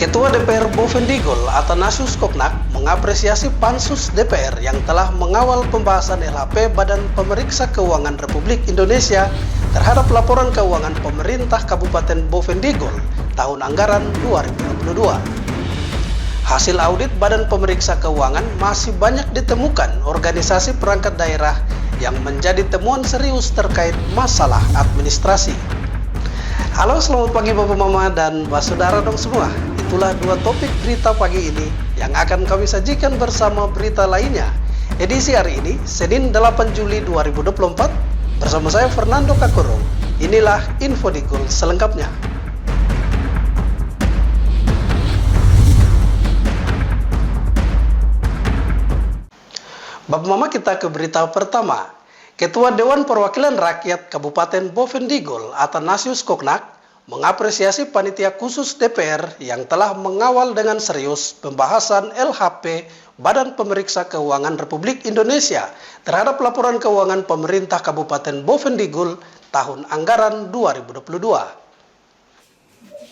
Ketua DPR Bovendigul Athanasius Koknak mengapresiasi Pansus DPR yang telah mengawal pembahasan LHP Badan Pemeriksa Keuangan Republik Indonesia terhadap laporan keuangan pemerintah Kabupaten Bovendigul tahun anggaran 2022. Hasil audit Badan Pemeriksa Keuangan masih banyak ditemukan organisasi perangkat daerah yang menjadi temuan serius terkait masalah administrasi. Halo, selamat pagi Bapak Mama dan Mbak Saudara dong semua. Itulah dua topik berita pagi ini yang akan kami sajikan bersama berita lainnya. Edisi hari ini, Senin 8 Juli 2024, bersama saya Fernando Kakurung. Inilah Info Digul selengkapnya. Bapak Mama, kita ke berita pertama. Ketua Dewan Perwakilan Rakyat Kabupaten Bovendigul Athanasius Koknak mengapresiasi panitia khusus DPR yang telah mengawal dengan serius pembahasan LHP Badan Pemeriksa Keuangan Republik Indonesia terhadap laporan keuangan pemerintah Kabupaten Bovendigul tahun anggaran 2022.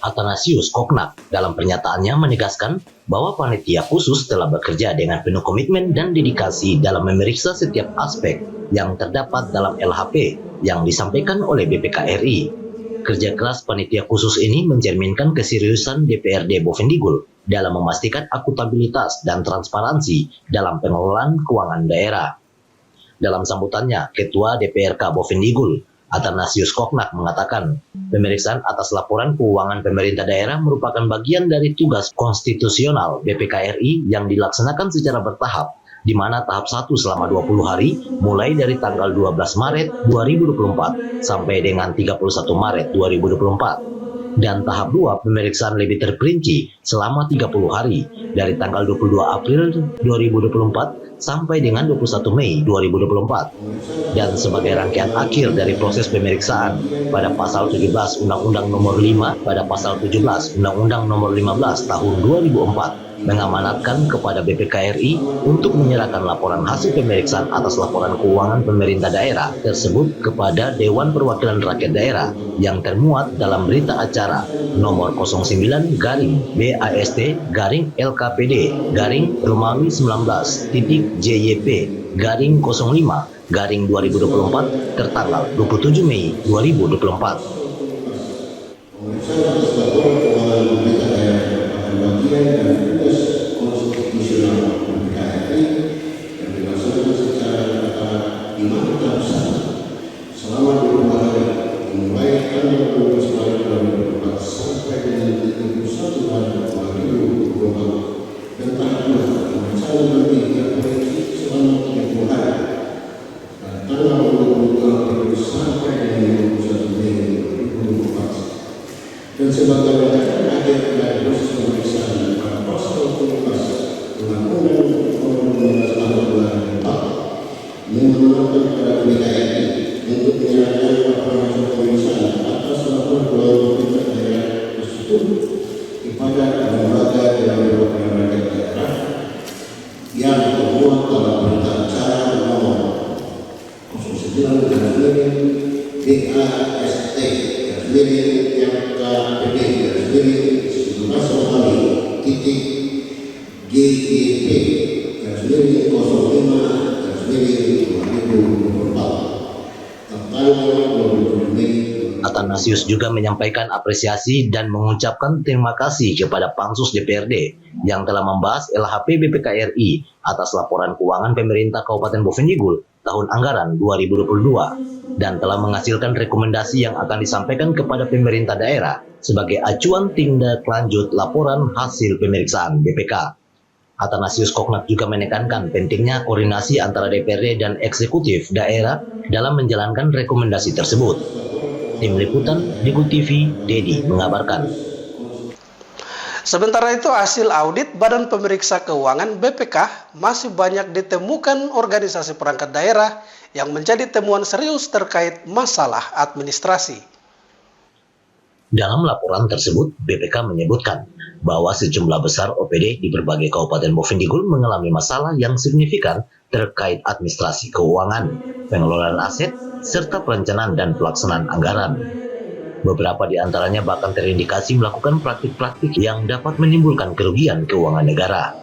Athanasius Koknak dalam pernyataannya menegaskan bahwa panitia khusus telah bekerja dengan penuh komitmen dan dedikasi dalam memeriksa setiap aspek yang terdapat dalam LHP yang disampaikan oleh BPK RI. Kerja keras panitia khusus ini mencerminkan keseriusan DPRD Bovendigul dalam memastikan akuntabilitas dan transparansi dalam pengelolaan keuangan daerah. Dalam sambutannya, Ketua DPRK Bovendigul Athanasius Koknak mengatakan, pemeriksaan atas laporan keuangan pemerintah daerah merupakan bagian dari tugas konstitusional BPK RI yang dilaksanakan secara bertahap, di mana tahap 1 selama 20 hari, mulai dari tanggal 12 Maret 2024 sampai dengan 31 Maret 2024. Dan tahap 2 pemeriksaan lebih terperinci selama 30 hari, dari tanggal 22 April 2024 sampai dengan 21 Mei 2024. Dan sebagai rangkaian akhir dari proses pemeriksaan, pada pasal 17 Undang-Undang Nomor 5 pada pasal 17 Undang-Undang Nomor 15 Tahun 2004 mengamanatkan kepada BPK RI untuk menyerahkan laporan hasil pemeriksaan atas laporan keuangan pemerintah daerah tersebut kepada Dewan Perwakilan Rakyat Daerah yang termuat dalam berita acara nomor 09-BAST-LKPD-19-JYP-05-2024 tertanggal 27 Mei 2024. Athanasius juga menyampaikan apresiasi dan mengucapkan terima kasih kepada Pansus DPRD yang telah membahas LHP BPK RI atas laporan keuangan pemerintah Kabupaten Bovendigul tahun anggaran 2022 dan telah menghasilkan rekomendasi yang akan disampaikan kepada pemerintah daerah sebagai acuan tindak lanjut laporan hasil pemeriksaan BPK. Athanasius Koknak juga menekankan pentingnya koordinasi antara DPRD dan eksekutif daerah dalam menjalankan rekomendasi tersebut. Tim Liputan Digul TV, Dedi mengabarkan. Sementara itu, hasil audit Badan Pemeriksa Keuangan BPK masih banyak ditemukan organisasi perangkat daerah yang menjadi temuan serius terkait masalah administrasi. Dalam laporan tersebut, BPK menyebutkan bahwa sejumlah besar OPD di berbagai kabupaten Bovendigul mengalami masalah yang signifikan terkait administrasi keuangan, pengelolaan aset, serta perencanaan dan pelaksanaan anggaran. Beberapa di antaranya bahkan terindikasi melakukan praktik-praktik yang dapat menimbulkan kerugian keuangan negara.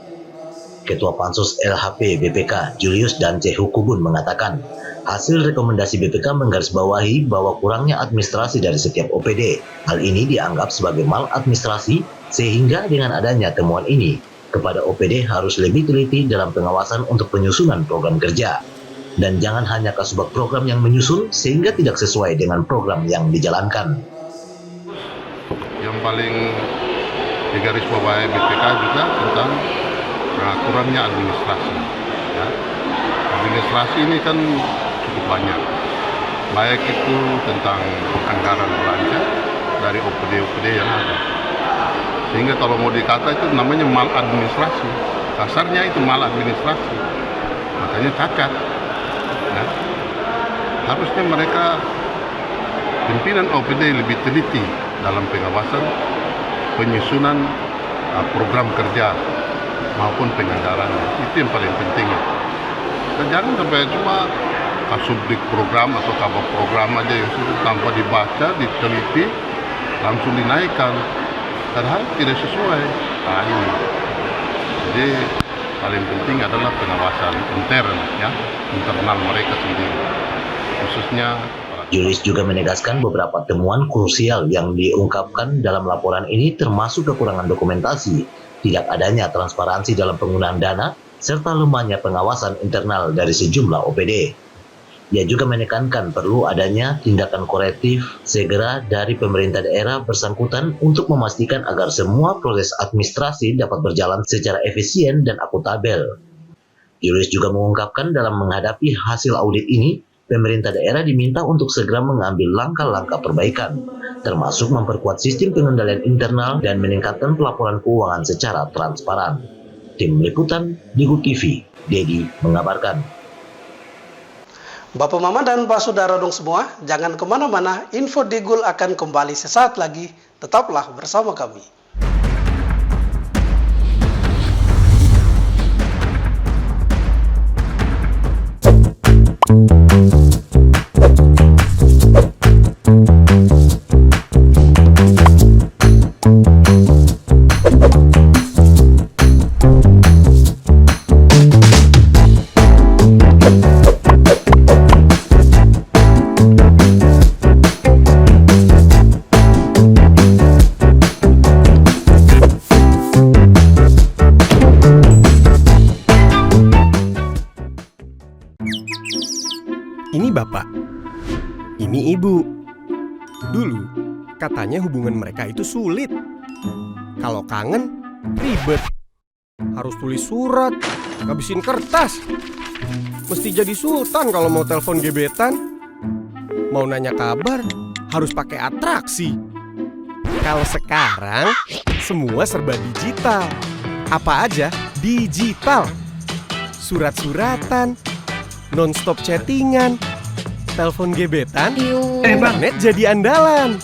Ketua Pansus LHP BPK Julius dan C. Hukubun mengatakan, hasil rekomendasi BPK menggarisbawahi bahwa kurangnya administrasi dari setiap OPD. Hal ini dianggap sebagai maladministrasi, sehingga dengan adanya temuan ini, kepada OPD harus lebih teliti dalam pengawasan untuk penyusunan program kerja. Dan jangan hanya kasubag program yang menyusun sehingga tidak sesuai dengan program yang dijalankan. Yang paling digarisbawahi BPK juga tentang kurangnya administrasi. Ya. Administrasi ini kan cukup banyak, baik itu tentang anggaran belanja dari OPD-OPD yang ada. Sehingga kalau mau dikata itu namanya maladministrasi, kasarnya itu maladministrasi, makanya cacat. Ya. Harusnya mereka pimpinan OPD lebih teliti dalam pengawasan penyusunan program kerja maupun penganggarannya. Itu yang paling penting. Dan jangan sampai cuma kasubdik program atau kabak program aja yang sudah tanpa dibaca, diteliti, langsung dinaikkan. Padahal tidak sesuai. Nah ini. Jadi paling penting adalah pengawasan intern, ya, internal mereka sendiri. Khususnya Julius juga menegaskan beberapa temuan krusial yang diungkapkan dalam laporan ini termasuk kekurangan dokumentasi, tidak adanya transparansi dalam penggunaan dana, serta lemahnya pengawasan internal dari sejumlah OPD. Ia juga menekankan perlu adanya tindakan korektif segera dari pemerintah daerah bersangkutan untuk memastikan agar semua proses administrasi dapat berjalan secara efisien dan akuntabel. Julius juga mengungkapkan dalam menghadapi hasil audit ini, pemerintah daerah diminta untuk segera mengambil langkah-langkah perbaikan, termasuk memperkuat sistem pengendalian internal dan meningkatkan pelaporan keuangan secara transparan. Tim Liputan, Digu TV, Dedi mengabarkan. Bapak Mama dan Pak Saudara dong semua, jangan kemana-mana, info Digul akan kembali sesaat lagi, tetaplah bersama kami. Ini bapak, ini ibu. Dulu, katanya hubungan mereka itu sulit. Kalau kangen, ribet. Harus tulis surat, ngabisin kertas. Mesti jadi sultan kalau mau telepon gebetan. Mau nanya kabar, harus pakai atraksi. Kalau sekarang, semua serba digital. Apa aja digital. Surat-suratan, non-stop chattingan, telepon gebetan, internet jadi andalan.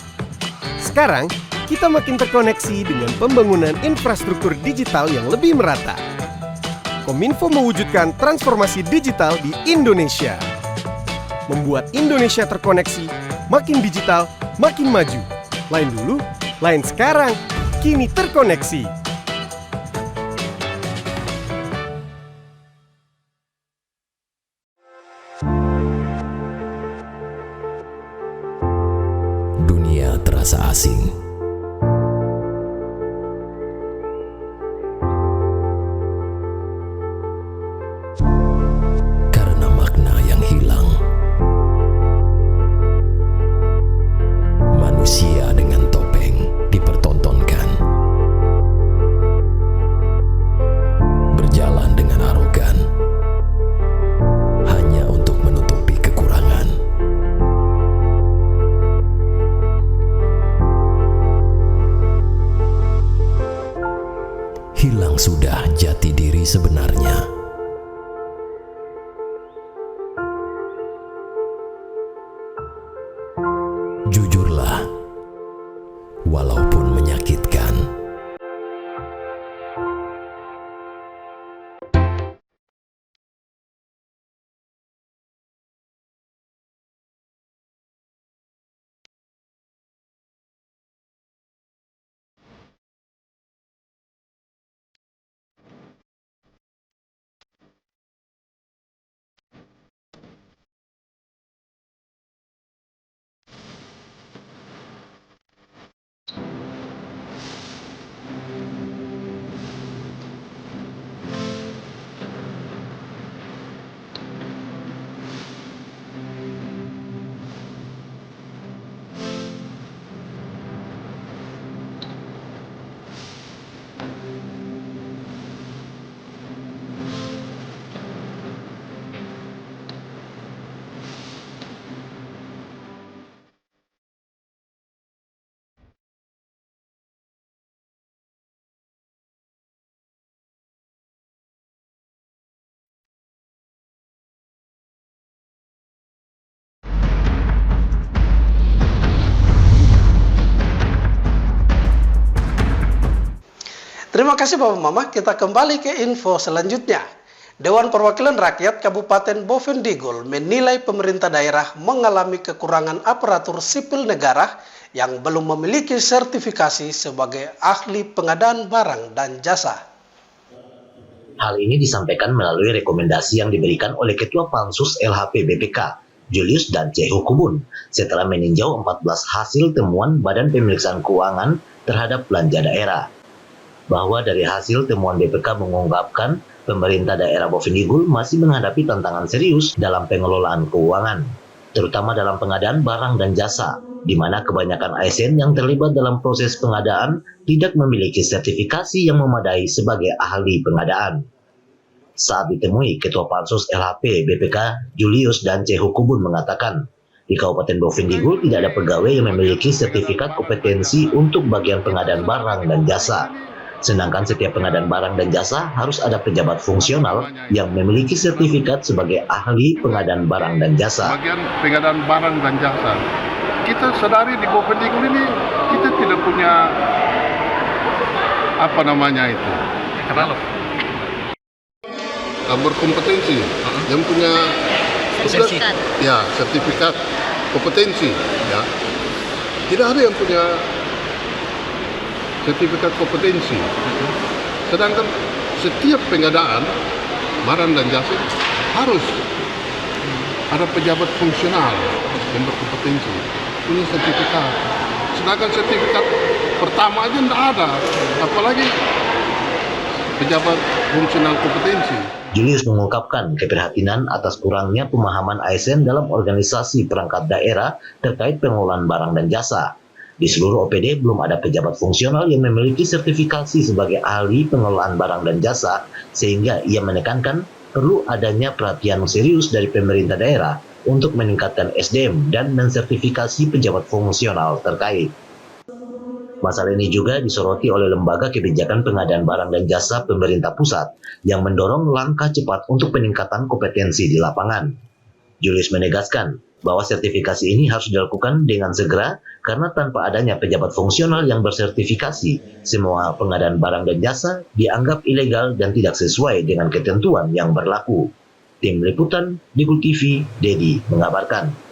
Sekarang, kita makin terkoneksi dengan pembangunan infrastruktur digital yang lebih merata. Kominfo mewujudkan transformasi digital di Indonesia. Membuat Indonesia terkoneksi, makin digital, makin maju. Lain dulu, lain sekarang, kini terkoneksi. Dunia terasa asing. Karena makna yang hilang. Manusia dengan topeng dipertontonkan. Berjalan dengan arogan. Hanya untuk menutupi kekurangan. Hilang sudah jati diri sebenarnya. Jujurlah, walaupun menyakitkan. Terima kasih Bapak Mama, kita kembali ke info selanjutnya. Dewan Perwakilan Rakyat Kabupaten Bovendigul menilai pemerintah daerah mengalami kekurangan aparatur sipil negara yang belum memiliki sertifikasi sebagai ahli pengadaan barang dan jasa. Hal ini disampaikan melalui rekomendasi yang diberikan oleh Ketua Pansus LHP BPK, Julius dan C. Hukubun, setelah meninjau 14 hasil temuan Badan Pemeriksaan Keuangan terhadap belanja daerah. Bahwa dari hasil temuan BPK mengungkapkan pemerintah daerah Bovendigul masih menghadapi tantangan serius dalam pengelolaan keuangan, terutama dalam pengadaan barang dan jasa, di mana kebanyakan ASN yang terlibat dalam proses pengadaan tidak memiliki sertifikasi yang memadai sebagai ahli pengadaan. Saat ditemui, Ketua Pansus LHP BPK Julius dan C. Hukubun mengatakan, di Kabupaten Bovendigul tidak ada pegawai yang memiliki sertifikat kompetensi untuk bagian pengadaan barang dan jasa. Sedangkan setiap pengadaan barang dan jasa harus ada pejabat fungsional yang memiliki sertifikat sebagai ahli pengadaan barang dan jasa. Bagian pengadaan barang dan jasa, kita sadari di Bovendigul ini kita tidak punya berkompetensi, yang punya sertifikat. Ya, sertifikat kompetensi. Ya, tidak ada yang punya sertifikat kompetensi. Sedangkan setiap pengadaan barang dan jasa harus ada pejabat fungsional yang berkompetensi, punya sertifikat. Sedangkan sertifikat pertama aja tidak ada, apalagi pejabat fungsional kompetensi. Julius mengungkapkan keprihatinan atas kurangnya pemahaman ASN dalam organisasi perangkat daerah terkait pengelolaan barang dan jasa. Di seluruh OPD belum ada pejabat fungsional yang memiliki sertifikasi sebagai ahli pengelolaan barang dan jasa, sehingga ia menekankan perlu adanya perhatian serius dari pemerintah daerah untuk meningkatkan SDM dan mensertifikasi pejabat fungsional terkait. Masalah ini juga disoroti oleh Lembaga Kebijakan Pengadaan Barang dan Jasa Pemerintah Pusat yang mendorong langkah cepat untuk peningkatan kompetensi di lapangan. Julius menegaskan bahwa sertifikasi ini harus dilakukan dengan segera karena tanpa adanya pejabat fungsional yang bersertifikasi, semua pengadaan barang dan jasa dianggap ilegal dan tidak sesuai dengan ketentuan yang berlaku. Tim Liputan Digul TV, Dedi mengabarkan.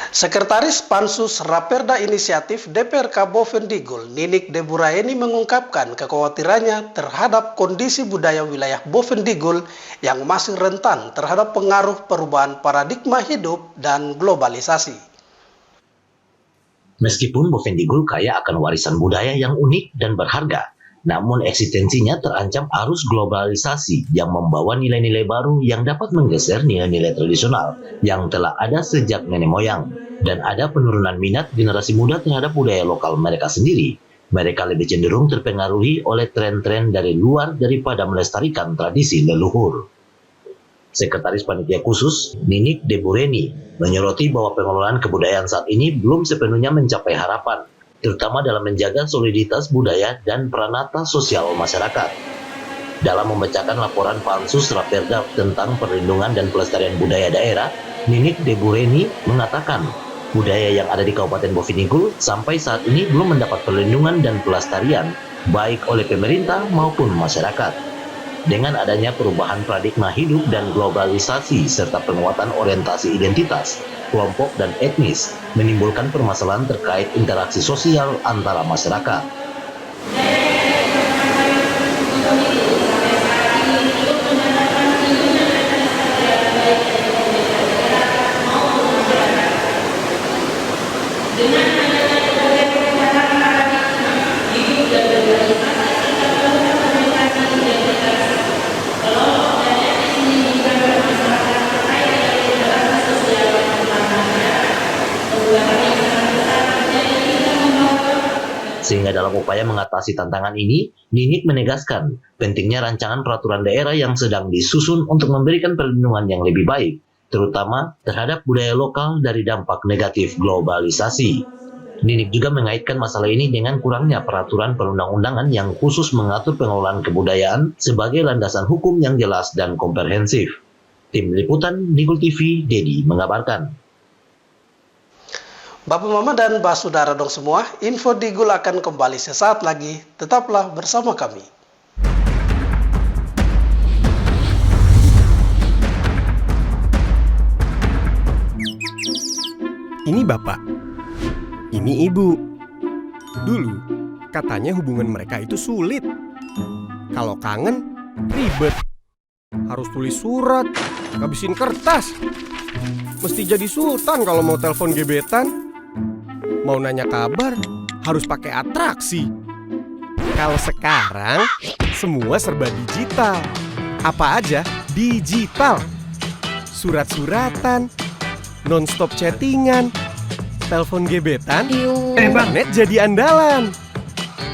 Sekretaris Pansus Raperda Inisiatif DPRK Bovendigul, Ninik Deburaeni mengungkapkan kekhawatirannya terhadap kondisi budaya wilayah Bovendigul yang masih rentan terhadap pengaruh perubahan paradigma hidup dan globalisasi. Meskipun Bovendigul kaya akan warisan budaya yang unik dan berharga, namun eksistensinya terancam arus globalisasi yang membawa nilai-nilai baru yang dapat menggeser nilai-nilai tradisional yang telah ada sejak nenek moyang, dan ada penurunan minat generasi muda terhadap budaya lokal mereka sendiri. Mereka lebih cenderung terpengaruhi oleh tren-tren dari luar daripada melestarikan tradisi leluhur. Sekretaris Panitia Khusus Ninik Deburaeni menyoroti bahwa pengelolaan kebudayaan saat ini belum sepenuhnya mencapai harapan, terutama dalam menjaga soliditas budaya dan peranata sosial masyarakat. Dalam membacakan laporan Pansus Raperda tentang perlindungan dan pelestarian budaya daerah, Ninik Deburaeni mengatakan budaya yang ada di Kabupaten Bovendigul sampai saat ini belum mendapat perlindungan dan pelestarian baik oleh pemerintah maupun masyarakat. Dengan adanya perubahan paradigma hidup dan globalisasi serta penguatan orientasi identitas, kelompok dan etnis menimbulkan permasalahan terkait interaksi sosial antara masyarakat. Sehingga dalam upaya mengatasi tantangan ini, Ninik menegaskan pentingnya rancangan peraturan daerah yang sedang disusun untuk memberikan perlindungan yang lebih baik, terutama terhadap budaya lokal dari dampak negatif globalisasi. Ninik juga mengaitkan masalah ini dengan kurangnya peraturan perundang-undangan yang khusus mengatur pengelolaan kebudayaan sebagai landasan hukum yang jelas dan komprehensif. Tim Liputan Digul TV, Dedi mengabarkan. Bapak Mama dan Mbak Saudara dong semua, info Digul akan kembali sesaat lagi. Tetaplah bersama kami. Ini bapak, ini ibu. Dulu, katanya hubungan mereka itu sulit. Kalau kangen, ribet. Harus tulis surat, ngabisin kertas. Mesti jadi sultan kalau mau telepon gebetan. Mau nanya kabar, harus pakai atraksi. Kalau sekarang, semua serba digital. Apa aja digital. Surat-suratan, non-stop chattingan, telepon gebetan, internet jadi andalan.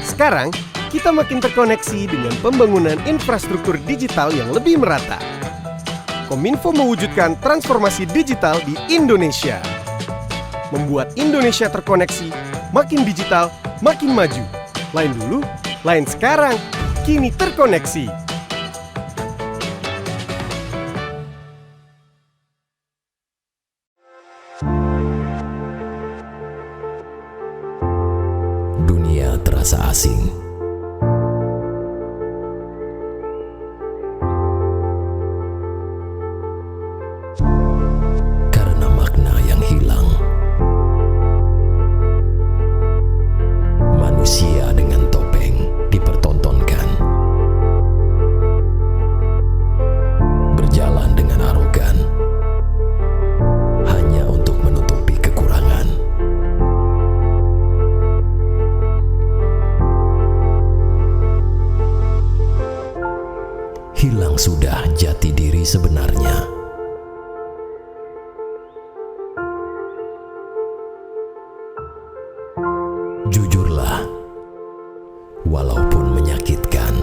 Sekarang, kita makin terkoneksi dengan pembangunan infrastruktur digital yang lebih merata. Kominfo mewujudkan transformasi digital di Indonesia. Membuat Indonesia terkoneksi, makin digital, makin maju. Lain dulu, lain sekarang, kini terkoneksi. Dunia terasa asing. Karena makna yang hilang. Manusia dengan topeng dipertontonkan. Berjalan dengan arogan. Hanya untuk menutupi kekurangan. Hilang sudah jati diri sebenarnya. Jujurlah, walaupun menyakitkan.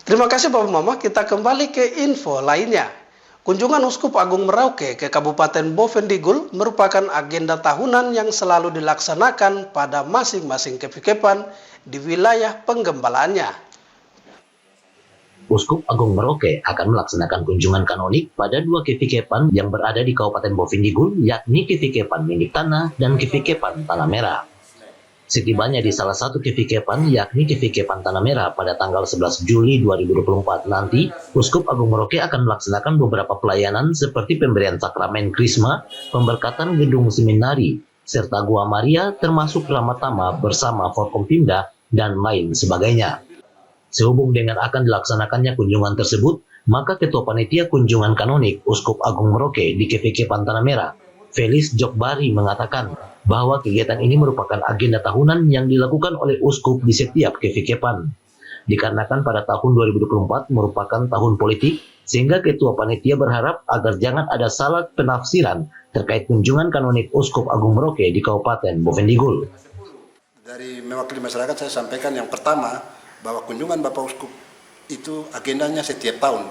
Terima kasih Bapak Mama, kita kembali ke info lainnya. Kunjungan Uskup Agung Merauke ke Kabupaten Bovendigul merupakan agenda tahunan yang selalu dilaksanakan pada masing-masing kepikepan di wilayah penggembalaannya. Uskup Agung Merauke akan melaksanakan kunjungan kanonik pada dua kepikepan yang berada di Kabupaten Bovendigul, yakni Kepikepan Mindik Tanah dan Kepikepan Tanah Merah. Setibanya di salah satu kepikepan, yakni Kepikepan Tanah Merah pada tanggal 11 Juli 2024 nanti, Uskup Agung Merauke akan melaksanakan beberapa pelayanan seperti pemberian sakramen Krisma, pemberkatan gedung seminari, serta Gua Maria termasuk Ramatama bersama Forkompimda dan lain sebagainya. Sehubung dengan akan dilaksanakannya kunjungan tersebut, maka Ketua Panitia Kunjungan Kanonik Uskup Agung Merauke di Kepikepan Tanah Merah, Felis Jokbari mengatakan bahwa kegiatan ini merupakan agenda tahunan yang dilakukan oleh Uskup di setiap kepikepan. Dikarenakan pada tahun 2024 merupakan tahun politik, sehingga Ketua Panitia berharap agar jangan ada salah penafsiran terkait kunjungan kanonik Uskup Agung Merauke di Kabupaten Bovendigul. Dari mewakili masyarakat saya sampaikan yang pertama, bahwa kunjungan Bapak Uskup itu agendanya setiap tahun.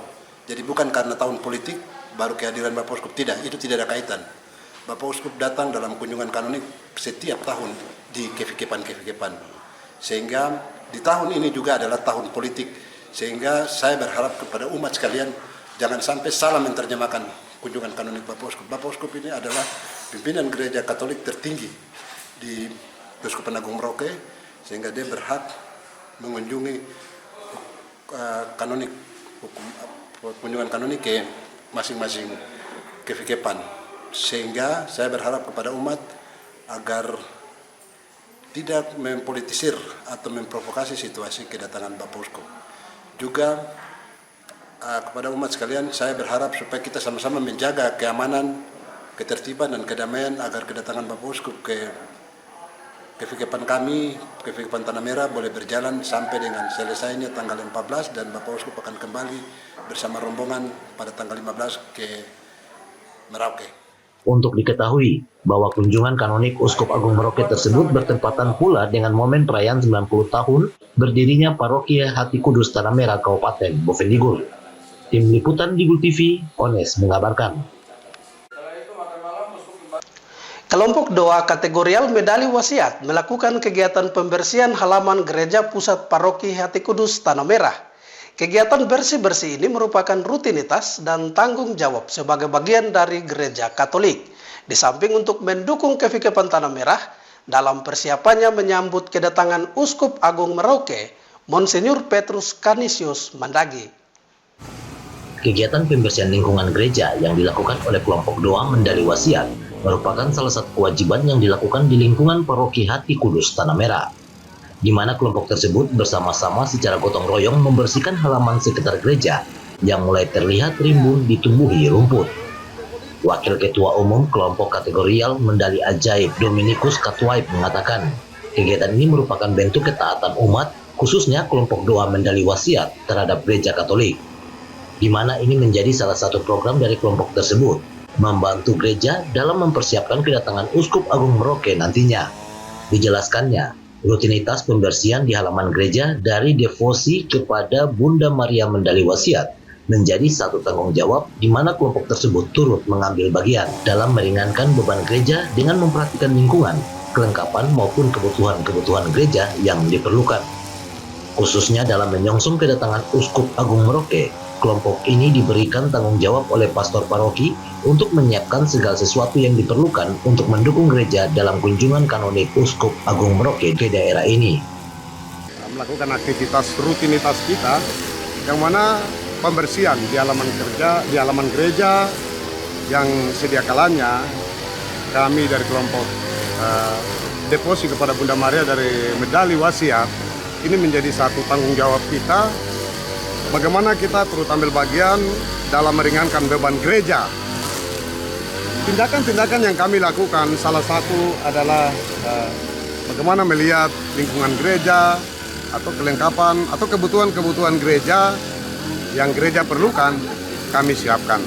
Jadi bukan karena tahun politik baru kehadiran Bapak Uskup, tidak, itu tidak ada kaitan. Bapak Uskup datang dalam kunjungan kanonik setiap tahun di kepikepan-kepikepan. Sehingga di tahun ini juga adalah tahun politik. Sehingga saya berharap kepada umat sekalian jangan sampai salah menerjemahkan kunjungan kanonik Bapak Uskup. Bapak Uskup ini adalah pimpinan gereja Katolik tertinggi di Uskupan Agung Merauke, sehingga dia berhak mengunjungi kunjungan kanonik ke masing-masing kepikepan. Sehingga saya berharap kepada umat agar tidak mempolitisir atau memprovokasi situasi kedatangan Bapak Uskup. Juga kepada umat sekalian saya berharap supaya kita sama-sama menjaga keamanan, ketertiban dan kedamaian agar kedatangan Bapak Uskup ke kevikepan kami, kevikepan Tanah Merah boleh berjalan sampai dengan selesainya tanggal 14 dan Bapak Uskup akan kembali bersama rombongan pada tanggal 15 ke Merauke. Untuk diketahui bahwa kunjungan kanonik Uskup Agung Merauke tersebut bertepatan pula dengan momen perayaan 90 tahun berdirinya Paroki Hati Kudus Tanah Merah Kabupaten Bovendigul. Tim Liputan Digul TV, Ones mengabarkan. Kelompok doa kategorial medali wasiat melakukan kegiatan pembersihan halaman Gereja Pusat Paroki Hati Kudus Tanah Merah. Kegiatan bersih-bersih ini merupakan rutinitas dan tanggung jawab sebagai bagian dari Gereja Katolik. Di samping untuk mendukung kevikepan Tanah Merah dalam persiapannya menyambut kedatangan Uskup Agung Merauke, Monsinyur Petrus Canisius Mandagi. Kegiatan pembersihan lingkungan gereja yang dilakukan oleh kelompok doa Medali Wasiat merupakan salah satu kewajiban yang dilakukan di lingkungan Paroki Hati Kudus Tanah Merah, di mana kelompok tersebut bersama-sama secara gotong royong membersihkan halaman sekitar gereja yang mulai terlihat rimbun ditumbuhi rumput. Wakil Ketua Umum Kelompok Kategorial Medali Ajaib Dominikus Katwaib mengatakan, kegiatan ini merupakan bentuk ketaatan umat, khususnya kelompok doa Medali Wasiat terhadap gereja Katolik, di mana ini menjadi salah satu program dari kelompok tersebut, membantu gereja dalam mempersiapkan kedatangan Uskup Agung Merauke nantinya. Dijelaskannya, rutinitas pembersihan di halaman gereja dari devosi kepada Bunda Maria Medali Wasiat menjadi satu tanggung jawab di mana kelompok tersebut turut mengambil bagian dalam meringankan beban gereja dengan memperhatikan lingkungan, kelengkapan maupun kebutuhan-kebutuhan gereja yang diperlukan. Khususnya dalam menyongsong kedatangan Uskup Agung Merauke, kelompok ini diberikan tanggung jawab oleh pastor paroki untuk menyiapkan segala sesuatu yang diperlukan untuk mendukung gereja dalam kunjungan kanonik Uskup Agung Merauke ke daerah ini. Melakukan aktivitas rutinitas kita, yang mana pembersihan di halaman gereja yang sedia kalanya kami dari kelompok devosi kepada Bunda Maria dari Medali Wasiat ini menjadi satu tanggung jawab kita. Bagaimana kita turut ambil bagian dalam meringankan beban gereja. Tindakan-tindakan yang kami lakukan salah satu adalah bagaimana melihat lingkungan gereja atau kelengkapan atau kebutuhan-kebutuhan gereja yang gereja perlukan kami siapkan.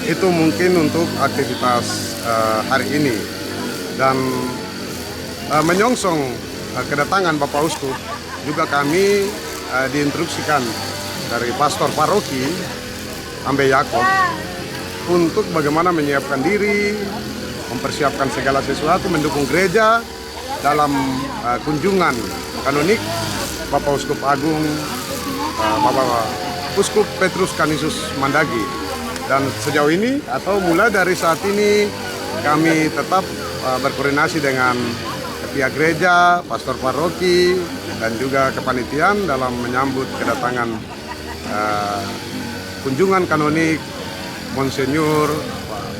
Itu mungkin untuk aktivitas hari ini. Dan menyongsong kedatangan Bapak Uskup juga kami diinstruksikan dari pastor paroki Ambe Yakob untuk bagaimana menyiapkan diri, mempersiapkan segala sesuatu, mendukung gereja dalam kunjungan kanonik Bapak Uskup Agung Bapak Uskup Petrus Canisius Mandagi. Dan sejauh ini atau mulai dari saat ini kami tetap berkoordinasi dengan pihak gereja, pastor paroki, dan juga kepanitiaan dalam menyambut kedatangan kunjungan kanonik Monsinyur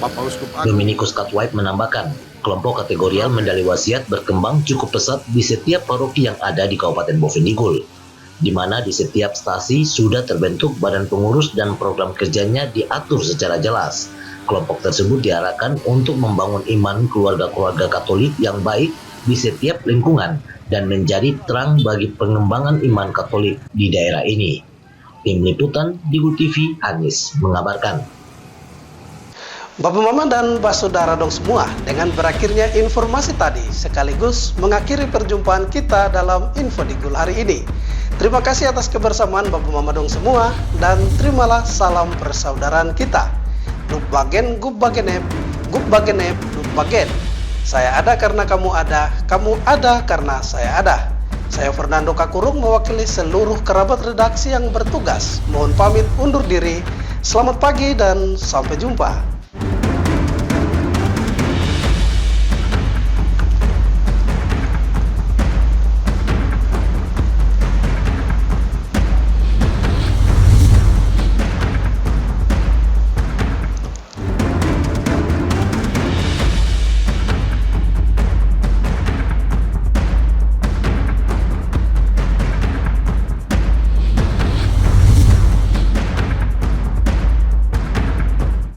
Bapak Uskup Agung. Dominikus Katwaib menambahkan, kelompok kategorial Medali Wasiat berkembang cukup pesat di setiap paroki yang ada di Kabupaten Bovendigul, di mana di setiap stasi sudah terbentuk badan pengurus dan program kerjanya diatur secara jelas. Kelompok tersebut diarahkan untuk membangun iman keluarga-keluarga Katolik yang baik di setiap lingkungan dan menjadi terang bagi pengembangan iman Katolik di daerah ini. Tim Liputan Digul TV, Hanis mengabarkan. Bapak Mama dan Mbak Saudara dong semua, dengan berakhirnya informasi tadi sekaligus mengakhiri perjumpaan kita dalam Info Digul hari ini. Terima kasih atas kebersamaan Bapak Mama dong semua, dan terimalah salam persaudaraan kita. Nuk bagen, gub bagenep, nuk bagen. Saya ada karena kamu ada karena saya ada. Saya Fernando Kakurung mewakili seluruh kerabat redaksi yang bertugas. Mohon pamit undur diri. Selamat pagi dan sampai jumpa.